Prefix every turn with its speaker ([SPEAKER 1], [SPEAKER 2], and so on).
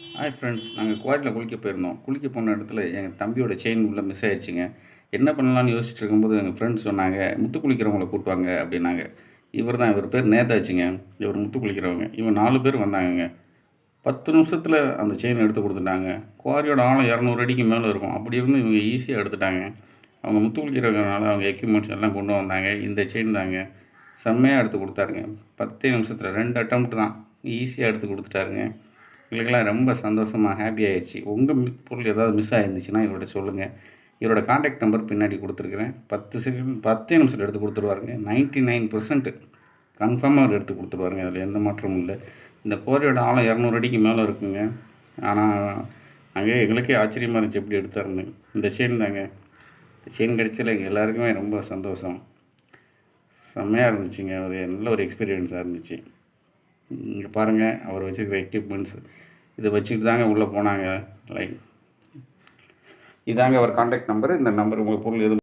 [SPEAKER 1] Hi friends, நாங்கள் குவாரியில் குளிக்க போயிருந்தோம். குளிக்க போன இடத்துல எங்கள் தம்பியோட செயின் உள்ள மிஸ் ஆயிடுச்சுங்க. என்ன பண்ணலான்னு யோசிச்சுட்டு இருக்கும்போது எங்கள் ஃப்ரெண்ட்ஸ் சொன்னாங்க, "முத்து குளிக்கிறவங்கள கூட்டு வாங்க" அப்படின்னாங்க. இவர் பேர் நேதாச்சுங்க. இவர் முத்து குளிக்கிறவங்க. இவங்க 4 பேர் வந்தாங்கங்க. 10 நிமிஷத்தில் அந்த செயின் எடுத்து கொடுத்துட்டாங்க. குவாரியோட ஆழம் 200 அடிக்கு மேலே இருக்கும். அப்படி இருந்தும் இவங்க ஈஸியாக எடுத்துட்டாங்க. அவங்க முத்து குளிக்கிறவங்கனால அவங்க எக்யூப்மெண்ட்ஸ் எல்லாம் கொண்டு வந்தாங்க. இந்த செயின் தாங்க. செம்மையாக எடுத்து கொடுத்தாருங்க. 10 நிமிஷத்தில் 2 அட்டெம்ப்ட் தான். ஈஸியாக எடுத்து கொடுத்துட்டாருங்க. எங்களுக்கெல்லாம் ரொம்ப சந்தோஷமாக ஹாப்பி ஆகிடுச்சு. உங்கள் பொருள் ஏதாவது மிஸ் ஆகிருந்துச்சுன்னா இவர்கிட்ட சொல்லுங்கள். இவரோட கான்டாக்ட் நம்பர் பின்னாடி கொடுத்துருக்குறேன். 10 நிமிஷத்தில் எடுத்து கொடுத்துருவாருங்க. 99% கன்ஃபார்மாக அவர் எடுத்து கொடுத்துருவாருங்க. அதில் எந்த மாற்றமும் இல்லை. இந்த கோரியோட ஆழம் 200 அடிக்கு மேலே இருக்குங்க. ஆனால் அங்கே எங்களுக்கே ஆச்சரியமாக இருந்துச்சு எப்படி எடுத்தாருன்னு. இந்த செயின் தாங்க. இந்த செயின் கிடைச்சதில் எங்கள் எல்லாருக்குமே ரொம்ப சந்தோஷம். செம்மையாக இருந்துச்சுங்க. நல்ல ஒரு எக்ஸ்பீரியன்ஸாக இருந்துச்சு. இங்கே பாருங்கள், அவர் வச்சுருக்கிற எக்யூப்மெண்ட்ஸ் இதை வச்சுக்கிட்டு தாங்க உள்ளே போனாங்க. இதாங்க அவர் கான்டாக்ட் நம்பரு. இந்த நம்பர் உங்கள் பொருள் எதுவும்